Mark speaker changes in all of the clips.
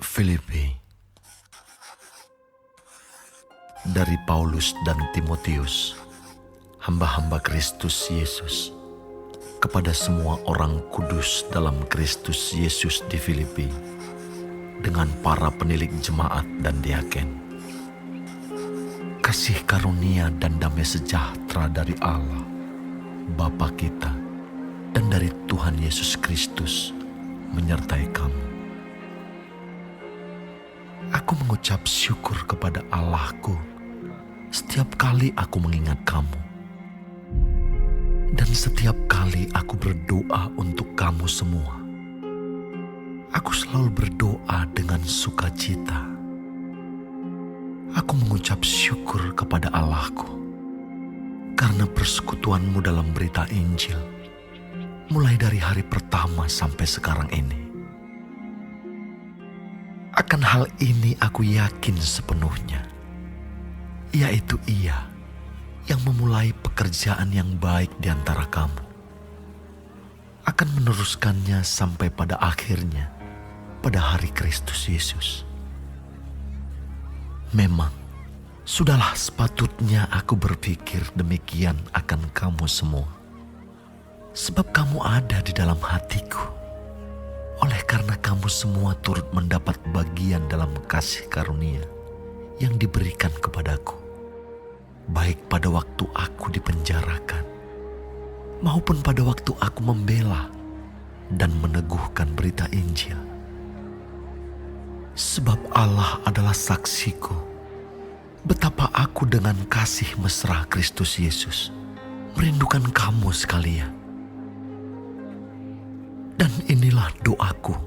Speaker 1: Filipi. Dari Paulus dan Timotius, hamba-hamba Kristus Yesus, kepada semua orang kudus dalam Kristus Yesus di Filipi, dengan para penilik jemaat dan diaken. Kasih karunia dan damai sejahtera dari Allah, Bapa kita, dan dari Tuhan Yesus Kristus menyertai kamu. Aku mengucap syukur kepada Allahku setiap kali aku mengingat kamu. Dan setiap kali aku berdoa untuk kamu semua, aku selalu berdoa dengan sukacita. Aku mengucap syukur kepada Allahku karena persekutuanmu dalam berita Injil, mulai dari hari pertama sampai sekarang ini. Akan hal ini aku yakin sepenuhnya, yaitu Ia yang memulai pekerjaan yang baik di antara kamu akan meneruskannya sampai pada akhirnya pada hari Kristus Yesus. Memang sudahlah sepatutnya aku berpikir demikian akan kamu semua, sebab kamu ada di dalam hatiku. Oleh karena kamu semua turut mendapat bagian dalam kasih karunia yang diberikan kepadaku, baik pada waktu aku dipenjarakan, maupun pada waktu aku membela dan meneguhkan berita Injil. Sebab Allah adalah saksiku, betapa aku dengan kasih mesra Kristus Yesus merindukan kamu sekalian. Dan inilah doaku,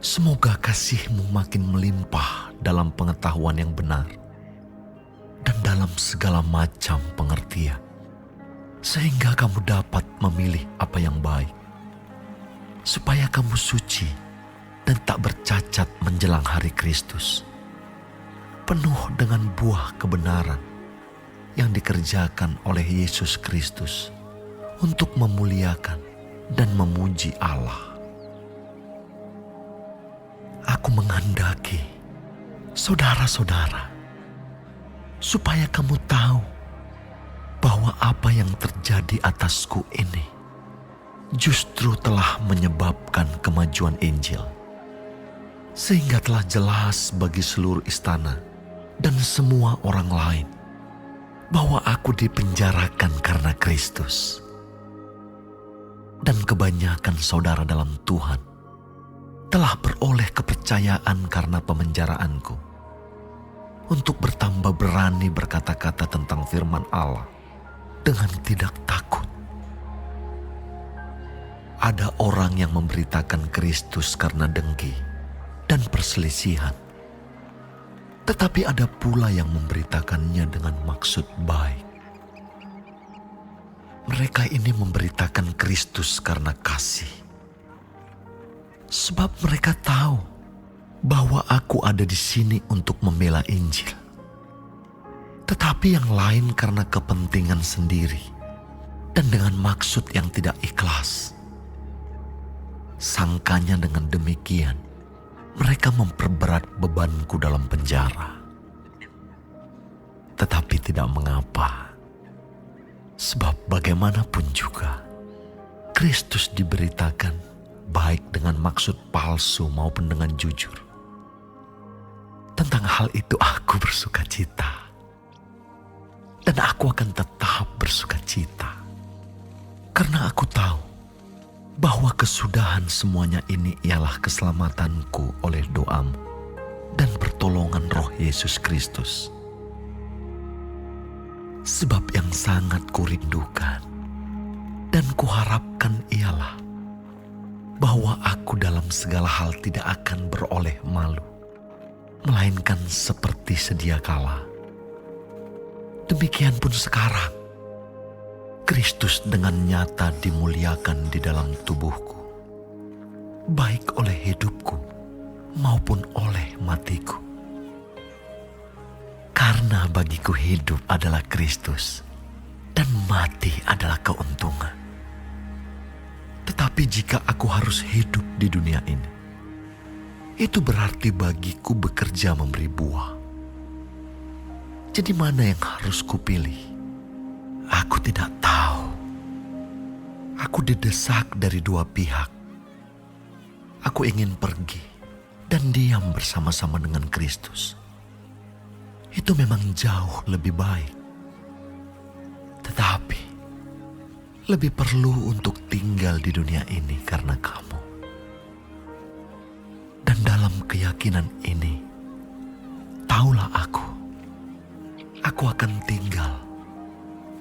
Speaker 1: semoga kasih-Mu makin melimpah dalam pengetahuan yang benar dan dalam segala macam pengertian, sehingga kamu dapat memilih apa yang baik, supaya kamu suci dan tak bercacat menjelang hari Kristus, penuh dengan buah kebenaran yang dikerjakan oleh Yesus Kristus untuk memuliakan dan memuji Allah. Aku menghendaki, saudara-saudara, supaya kamu tahu bahwa apa yang terjadi atasku ini justru telah menyebabkan kemajuan Injil, sehingga telah jelas bagi seluruh istana dan semua orang lain bahwa aku dipenjarakan karena Kristus. Dan kebanyakan saudara dalam Tuhan telah beroleh kepercayaan karena pemenjaraanku, untuk bertambah berani berkata-kata tentang firman Allah dengan tidak takut. Ada orang yang memberitakan Kristus karena dengki dan perselisihan, tetapi ada pula yang memberitakannya dengan maksud baik. Mereka ini memberitakan Kristus karena kasih, sebab mereka tahu bahwa aku ada di sini untuk membela Injil. Tetapi yang lain karena kepentingan sendiri dan dengan maksud yang tidak ikhlas. Sangkanya dengan demikian, mereka memperberat bebanku dalam penjara. Tetapi tidak mengapa. Sebab bagaimanapun juga, Kristus diberitakan baik dengan maksud palsu maupun dengan jujur. Tentang hal itu aku bersuka cita. Dan aku akan tetap bersuka cita. Karena aku tahu bahwa kesudahan semuanya ini ialah keselamatanku oleh doamu dan pertolongan Roh Yesus Kristus. Sebab yang sangat kurindukan dan kuharapkan ialah bahwa aku dalam segala hal tidak akan beroleh malu, melainkan seperti sedia kala. Demikian pun sekarang, Kristus dengan nyata dimuliakan di dalam tubuhku, baik oleh hidupku maupun oleh matiku. Karena bagiku hidup adalah Kristus dan mati adalah keuntungan. Tetapi jika aku harus hidup di dunia ini, itu berarti bagiku bekerja memberi buah. Jadi mana yang harus kupilih? Aku tidak tahu. Aku didesak dari dua pihak. Aku ingin pergi dan diam bersama-sama dengan Kristus. Itu memang jauh lebih baik. Tetapi lebih perlu untuk tinggal di dunia ini karena kamu. Dan dalam keyakinan ini, taulah aku akan tinggal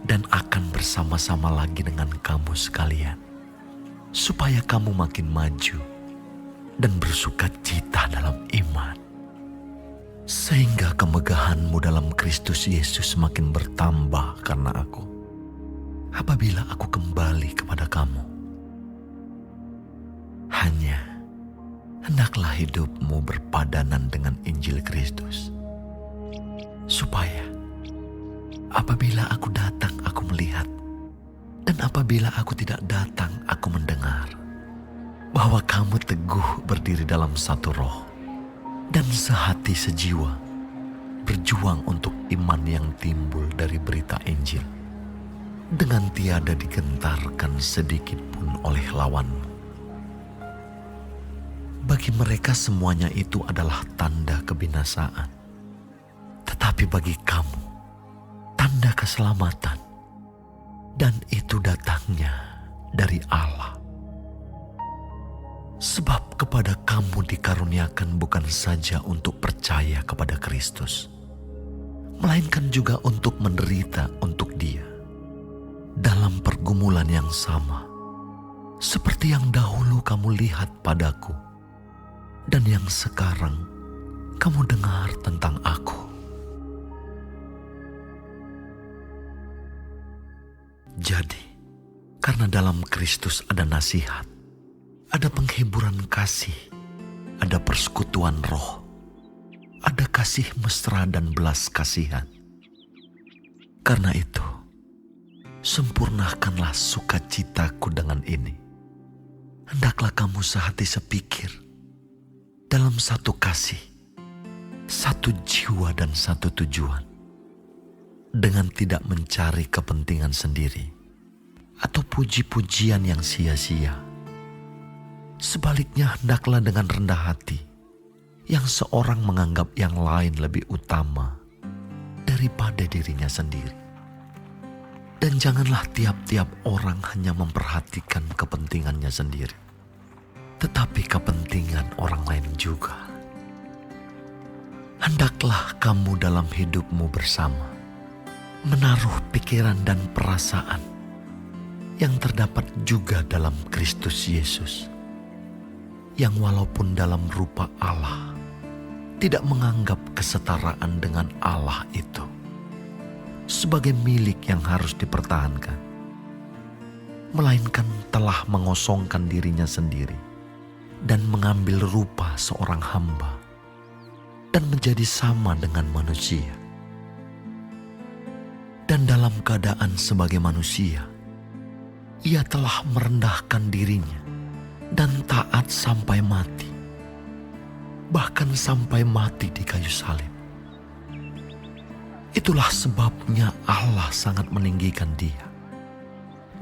Speaker 1: dan akan bersama-sama lagi dengan kamu sekalian, supaya kamu makin maju dan bersuka cita dalam iman, sehingga kemegahanmu dalam Kristus Yesus semakin bertambah karena aku, apabila aku kembali kepada kamu. Hanya hendaklah hidupmu berpadanan dengan Injil Kristus, supaya apabila aku datang aku melihat, dan apabila aku tidak datang aku mendengar, bahwa kamu teguh berdiri dalam satu roh, dan sehati sejiwa, berjuang untuk iman yang timbul dari berita Injil, dengan tiada digentarkan sedikit pun oleh lawanmu. Bagi mereka semuanya itu adalah tanda kebinasaan. Tetapi bagi kamu, tanda keselamatan. Dan itu datangnya dari Allah. Sebab kepada kamu dikaruniakan bukan saja untuk percaya kepada Kristus, melainkan juga untuk menderita untuk Dia, dalam pergumulan yang sama, seperti yang dahulu kamu lihat padaku, dan yang sekarang kamu dengar tentang aku. Jadi, karena dalam Kristus ada nasihat, ada penghiburan kasih, ada persekutuan roh, ada kasih mesra dan belas kasihan. Karena itu, sempurnakanlah sukacitaku dengan ini. Hendaklah kamu sehati sepikir, dalam satu kasih, satu jiwa dan satu tujuan, dengan tidak mencari kepentingan sendiri atau puji-pujian yang sia-sia. Sebaliknya hendaklah dengan rendah hati, yang seorang menganggap yang lain lebih utama daripada dirinya sendiri. Dan janganlah tiap-tiap orang hanya memperhatikan kepentingannya sendiri, tetapi kepentingan orang lain juga. Hendaklah kamu dalam hidupmu bersama menaruh pikiran dan perasaan yang terdapat juga dalam Kristus Yesus, yang walaupun dalam rupa Allah tidak menganggap kesetaraan dengan Allah itu sebagai milik yang harus dipertahankan, melainkan telah mengosongkan dirinya sendiri dan mengambil rupa seorang hamba dan menjadi sama dengan manusia. Dan dalam keadaan sebagai manusia, ia telah merendahkan dirinya dan taat sampai mati, bahkan sampai mati di kayu salib. Itulah sebabnya Allah sangat meninggikan dia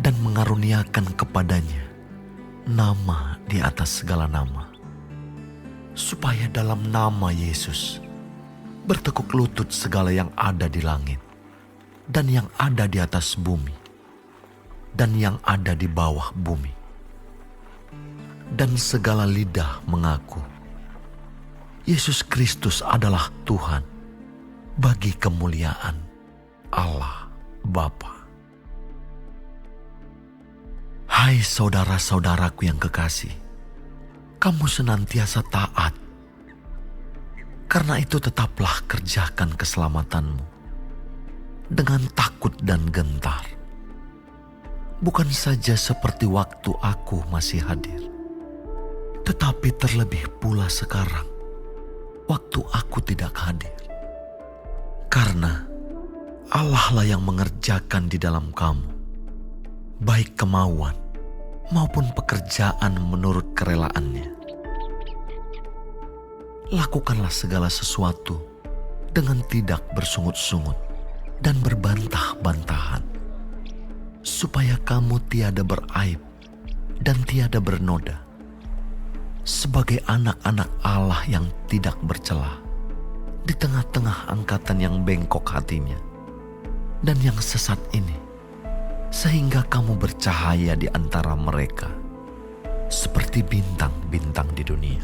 Speaker 1: dan mengaruniakan kepadanya nama di atas segala nama, supaya dalam nama Yesus bertekuk lutut segala yang ada di langit dan yang ada di atas bumi dan yang ada di bawah bumi, dan segala lidah mengaku Yesus Kristus adalah Tuhan, bagi kemuliaan Allah Bapa. Hai saudara-saudaraku yang kekasih, kamu senantiasa taat. Karena itu tetaplah kerjakan keselamatanmu dengan takut dan gentar. Bukan saja seperti waktu aku masih hadir, tetapi terlebih pula sekarang, waktu aku tidak hadir. Karena Allah lah yang mengerjakan di dalam kamu, baik kemauan maupun pekerjaan menurut kerelaannya. Lakukanlah segala sesuatu dengan tidak bersungut-sungut dan berbantah-bantahan, supaya kamu tiada beraib dan tiada bernoda, sebagai anak-anak Allah yang tidak bercela di tengah-tengah angkatan yang bengkok hatinya dan yang sesat ini, sehingga kamu bercahaya di antara mereka seperti bintang-bintang di dunia,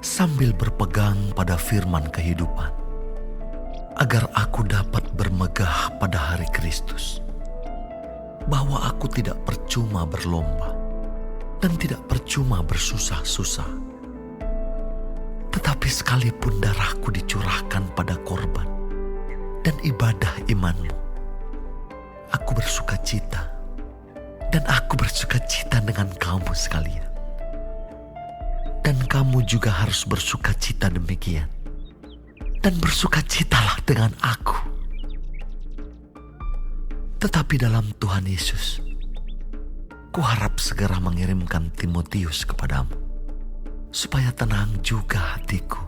Speaker 1: sambil berpegang pada firman kehidupan, agar aku dapat bermegah pada hari Kristus, bahwa aku tidak percuma berlomba dan tidak percuma bersusah-susah. Tetapi sekalipun darahku dicurahkan pada korban dan ibadah imanmu, aku bersuka cita, dan aku bersuka cita dengan kamu sekalian. Dan kamu juga harus bersuka cita demikian, dan bersuka citalah dengan aku. Tetapi dalam Tuhan Yesus, kuharap segera mengirimkan Timotius kepadamu, supaya tenang juga hatiku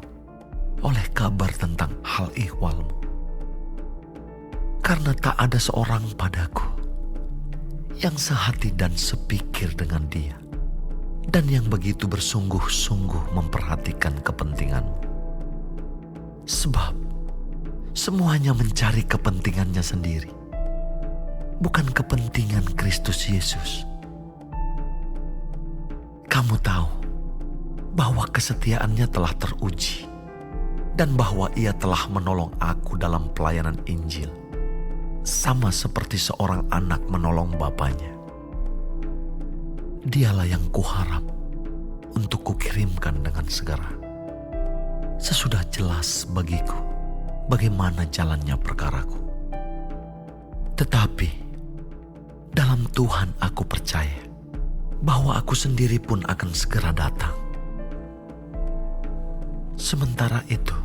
Speaker 1: oleh kabar tentang hal ihwalmu. Karena tak ada seorang padaku yang sehati dan sepikir dengan dia, dan yang begitu bersungguh-sungguh memperhatikan kepentinganmu. Sebab semuanya mencari kepentingannya sendiri, bukan kepentingan Kristus Yesus. Kamu tahu bahwa kesetiaannya telah teruji, dan bahwa ia telah menolong aku dalam pelayanan Injil, sama seperti seorang anak menolong bapanya. Dialah yang kuharap untuk kukirimkan dengan segera, sesudah jelas bagiku bagaimana jalannya perkaraku. Tetapi dalam Tuhan aku percaya bahwa aku sendiri pun akan segera datang. Sementara itu,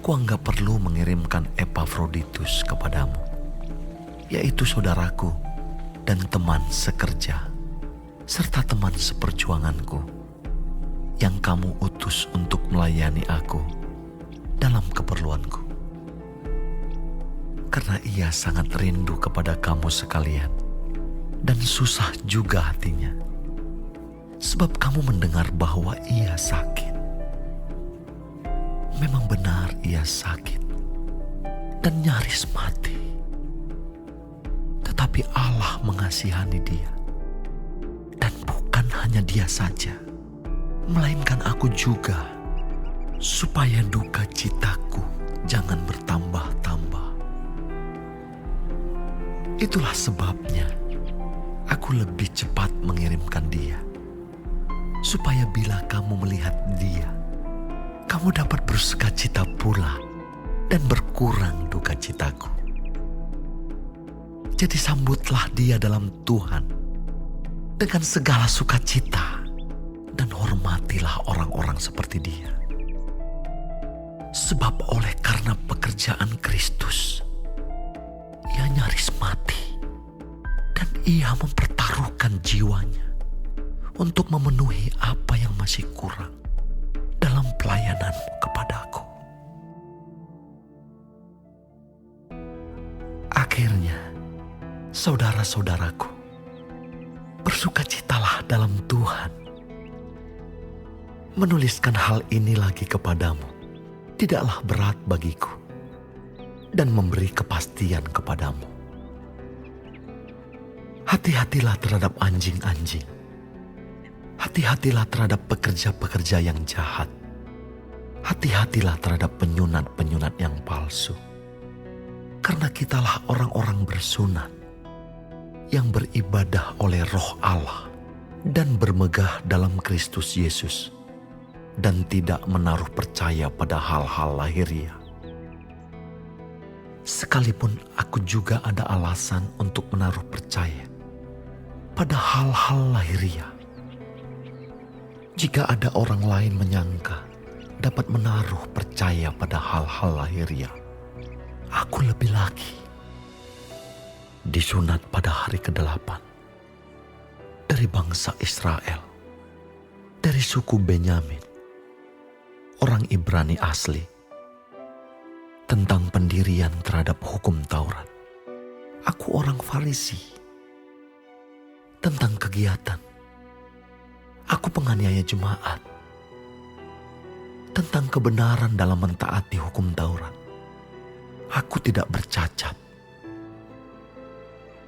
Speaker 1: kuanggap perlu mengirimkan Epafroditus kepadamu, yaitu saudaraku dan teman sekerja, serta teman seperjuanganku, yang kamu utus untuk melayani aku dalam keperluanku. Karena ia sangat rindu kepada kamu sekalian, dan susah juga hatinya, sebab kamu mendengar bahwa ia sakit. Memang benar ia sakit dan nyaris mati. Tetapi Allah mengasihani dia. Dan bukan hanya dia saja, melainkan aku juga, supaya duka citaku jangan bertambah-tambah. Itulah sebabnya aku lebih cepat mengirimkan dia, supaya bila kamu melihat dia, kamu dapat bersuka cita pula dan berkurang duka citaku. Jadi sambutlah dia dalam Tuhan dengan segala sukacita, dan hormatilah orang-orang seperti dia. Sebab oleh karena pekerjaan Kristus, ia nyaris mati, dan ia mempertaruhkan jiwanya untuk memenuhi apa yang masih kurang dalam pelayananmu kepadaku. Akhirnya, saudara-saudaraku, bersukacitalah dalam Tuhan. Menuliskan hal ini lagi kepadamu tidaklah berat bagiku, dan memberi kepastian kepadamu. Hati-hatilah terhadap anjing-anjing. Hati-hatilah terhadap pekerja-pekerja yang jahat. Hati-hatilah terhadap penyunat-penyunat yang palsu. Karena kitalah orang-orang bersunat yang beribadah oleh Roh Allah dan bermegah dalam Kristus Yesus, dan tidak menaruh percaya pada hal-hal lahiriah. Sekalipun aku juga ada alasan untuk menaruh percaya pada hal-hal lahiriah. Jika ada orang lain menyangka dapat menaruh percaya pada hal-hal lahiriah, aku lebih lagi. Disunat pada hari ke-8 dari bangsa Israel, dari suku Benyamin, orang Ibrani asli, tentang pendirian terhadap hukum Taurat. Aku orang Farisi. Tentang kegiatan, aku penganiaya jemaat. Tentang kebenaran dalam mentaati hukum Taurat, aku tidak bercacat.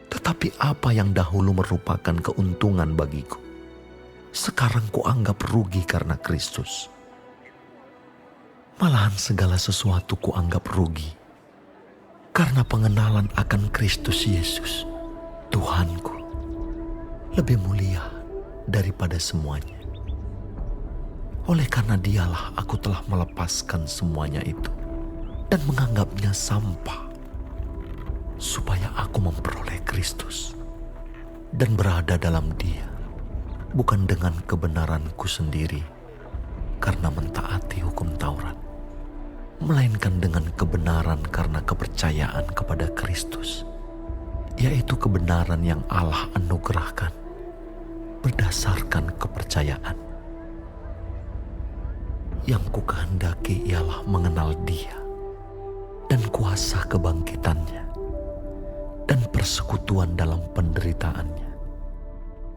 Speaker 1: Tetapi apa yang dahulu merupakan keuntungan bagiku, sekarang kuanggap rugi karena Kristus. Malahan segala sesuatu kuanggap rugi karena pengenalan akan Kristus Yesus, Tuhanku, lebih mulia daripada semuanya. Oleh karena dialah aku telah melepaskan semuanya itu dan menganggapnya sampah, supaya aku memperoleh Kristus dan berada dalam Dia, bukan dengan kebenaranku sendiri karena mentaati hukum Taurat, melainkan dengan kebenaran karena kepercayaan kepada Kristus, yaitu kebenaran yang Allah anugerahkan berdasarkan kepercayaan. Yang kukehendaki ialah mengenal Dia dan kuasa kebangkitannya dan persekutuan dalam penderitaannya,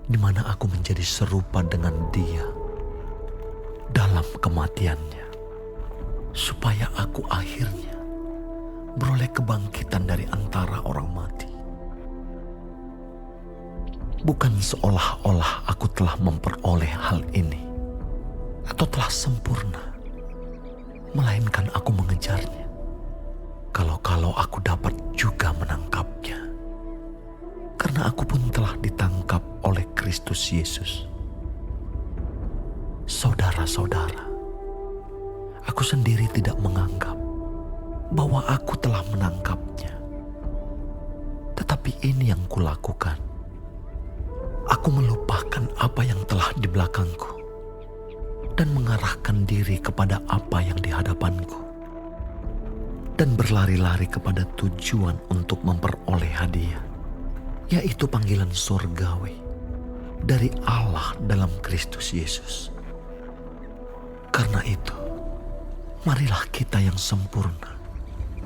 Speaker 1: di mana aku menjadi serupa dengan Dia dalam kematiannya, supaya aku akhirnya beroleh kebangkitan dari antara orang mati. Bukan seolah-olah aku telah memperoleh hal ini atau telah sempurna, melainkan aku mengejarnya, kalau-kalau aku dapat juga menangkapnya. Karena aku pun telah ditangkap oleh Kristus Yesus. Saudara-saudara, aku sendiri tidak menganggap bahwa aku telah menangkapnya. Tetapi ini yang kulakukan. Aku melupakan apa yang telah di belakangku dan mengarahkan diri kepada apa yang di hadapanku, dan berlari-lari kepada tujuan untuk memperoleh hadiah, yaitu panggilan surgawi dari Allah dalam Kristus Yesus. Karena itu, marilah kita yang sempurna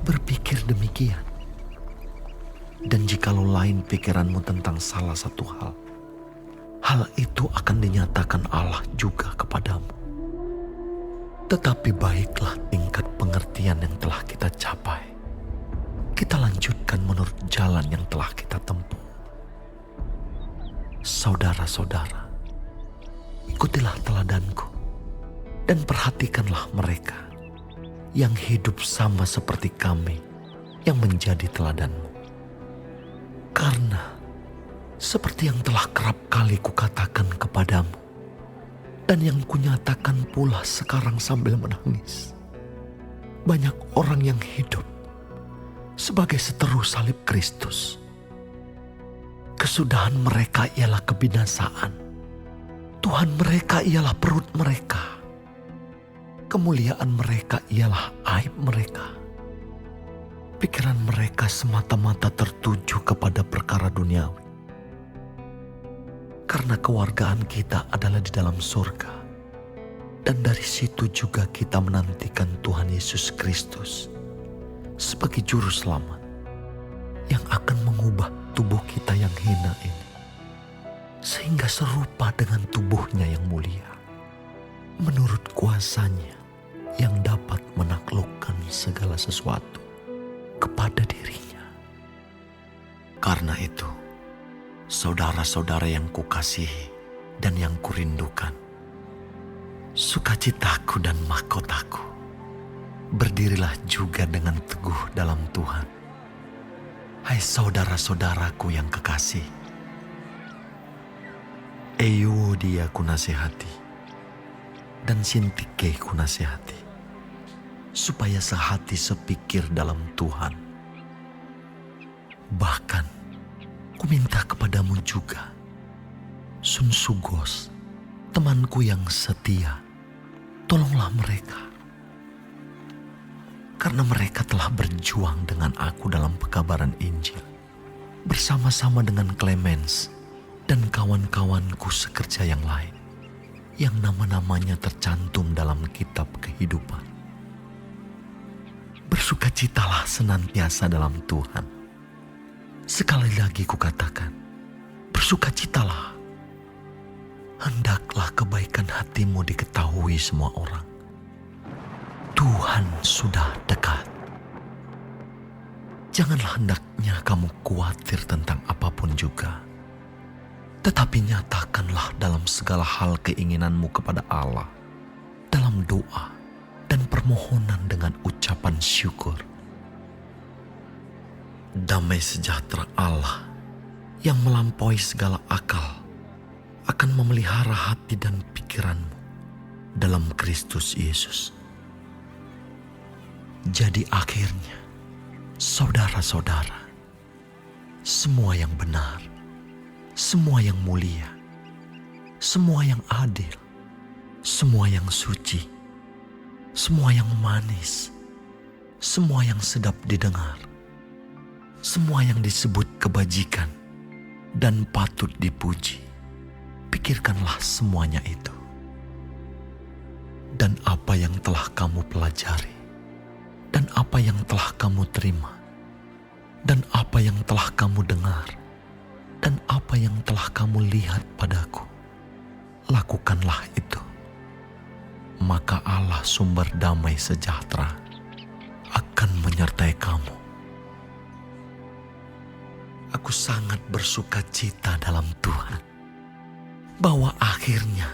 Speaker 1: berpikir demikian. Dan jikalau lain pikiranmu tentang salah satu hal itu akan dinyatakan Allah juga kepadamu. Tetapi baiklah tingkat pengertian yang telah kita capai, kita lanjutkan menurut jalan yang telah kita tempuh. Saudara-saudara, ikutilah teladanku dan perhatikanlah mereka yang hidup sama seperti kami yang menjadi teladanmu. Karena seperti yang telah kerap kali kukatakan kepadamu, dan yang kunyatakan pula sekarang sambil menangis, banyak orang yang hidup sebagai seteru salib Kristus. Kesudahan mereka ialah kebinasaan. Tuhan mereka ialah perut mereka. Kemuliaan mereka ialah aib mereka. Pikiran mereka semata-mata tertuju kepada perkara duniawi. Karena kewargaan kita adalah di dalam surga, dan dari situ juga kita menantikan Tuhan Yesus Kristus sebagai juru selamat yang akan mengubah tubuh kita yang hina ini, sehingga serupa dengan tubuhnya yang mulia, menurut kuasanya yang dapat menaklukkan segala sesuatu kepada dirinya. Karena itu, saudara-saudara yang kukasihi dan yang kurindukan, sukacitaku dan mahkotaku, berdirilah juga dengan teguh dalam Tuhan. Hai saudara-saudaraku yang kekasih, Euodia kunasihati dan Sintike kunasihati, supaya sehati sepikir dalam Tuhan. Bahkan ku minta kepadamu juga, Sunsugos, temanku yang setia, tolonglah mereka. Karena mereka telah berjuang dengan aku dalam pekabaran Injil, bersama-sama dengan Clemens dan kawan-kawanku sekerja yang lain. yang nama-namanya tercantum dalam kitab kehidupan. Bersukacitalah senantiasa dalam Tuhan. Sekali lagi kukatakan, bersukacitalah. Hendaklah kebaikan hatimu diketahui semua orang. Tuhan sudah dekat. Janganlah hendaknya kamu khawatir tentang apapun juga. Tetapi nyatakanlah dalam segala hal keinginanmu kepada Allah, dalam doa dan permohonan dengan ucapan syukur. Damai sejahtera Allah yang melampaui segala akal akan memelihara hati dan pikiranmu dalam Kristus Yesus. Jadi akhirnya, saudara-saudara, semua yang benar, semua yang mulia, semua yang adil, semua yang suci, semua yang manis, semua yang sedap didengar, semua yang disebut kebajikan dan patut dipuji, pikirkanlah semuanya itu. Dan apa yang telah kamu pelajari, dan apa yang telah kamu terima, dan apa yang telah kamu dengar, dan apa yang telah kamu lihat padaku, lakukanlah itu. Maka Allah sumber damai sejahtera akan menyertai kamu. Aku sangat bersuka cita dalam Tuhan, bahwa akhirnya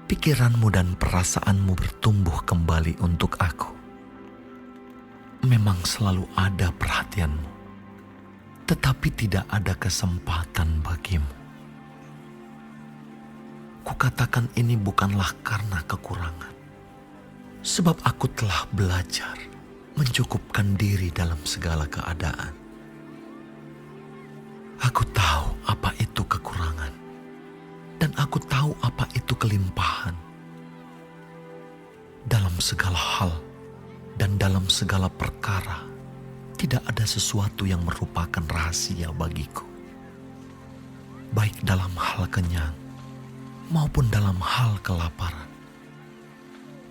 Speaker 1: pikiranmu dan perasaanmu bertumbuh kembali untuk aku. Memang selalu ada perhatianmu, tetapi tidak ada kesempatan bagimu. Kukatakan ini bukanlah karena kekurangan, sebab aku telah belajar mencukupkan diri dalam segala keadaan. Aku tahu apa itu kekurangan, dan aku tahu apa itu kelimpahan. Dalam segala hal dan dalam segala perkara, tidak ada sesuatu yang merupakan rahasia bagiku. Baik dalam hal kenyang maupun dalam hal kelaparan.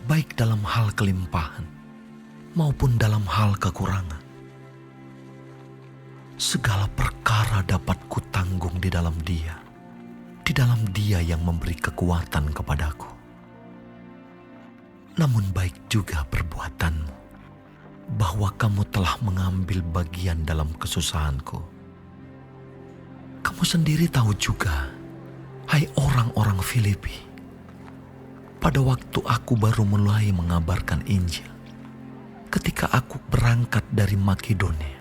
Speaker 1: Baik dalam hal kelimpahan maupun dalam hal kekurangan. Segala perkara dapat kutanggung di dalam Dia yang memberi kekuatan kepadaku. Namun baik juga perbuatanmu, bahwa kamu telah mengambil bagian dalam kesusahanku. Kamu sendiri tahu juga, hai orang-orang Filipi, pada waktu aku baru mulai mengabarkan Injil, ketika aku berangkat dari Makedonia,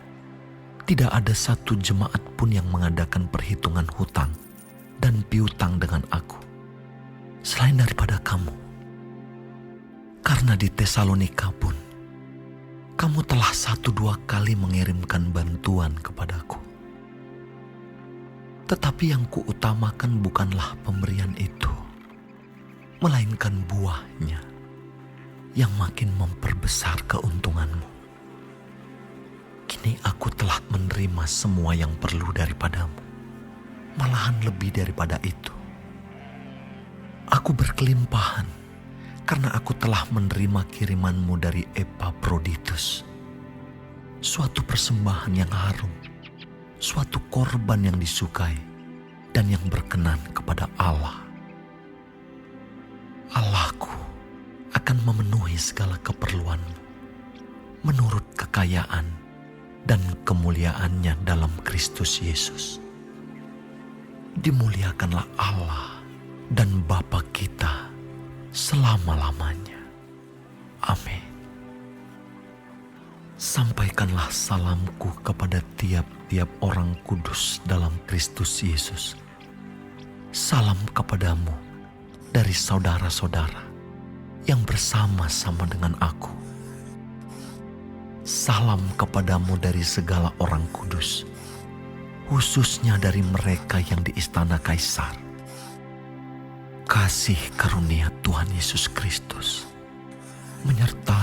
Speaker 1: tidak ada satu jemaat pun yang mengadakan perhitungan hutang dan piutang dengan aku, selain daripada kamu. Karena di Tesalonika pun, kamu telah 1-2 kali mengirimkan bantuan kepadaku. Tetapi yang kuutamakan bukanlah pemberian itu, melainkan buahnya yang makin memperbesar keuntunganmu. Kini aku telah menerima semua yang perlu daripadamu, malahan lebih daripada itu. Aku berkelimpahan karena aku telah menerima kirimanmu dari Epaphroditus, suatu persembahan yang harum, suatu korban yang disukai dan yang berkenan kepada Allah. Allahku akan memenuhi segala keperluanmu menurut kekayaan dan kemuliaannya dalam Kristus Yesus. Dimuliakanlah Allah dan Bapa kita selama-lamanya. Amin. Sampaikanlah salamku kepada tiap-tiap orang kudus dalam Kristus Yesus. Salam kepadamu dari saudara-saudara yang bersama-sama dengan aku. Salam kepadamu dari segala orang kudus, khususnya dari mereka yang di istana Kaisar. Kasih karunia Tuhan Yesus Kristus menyertai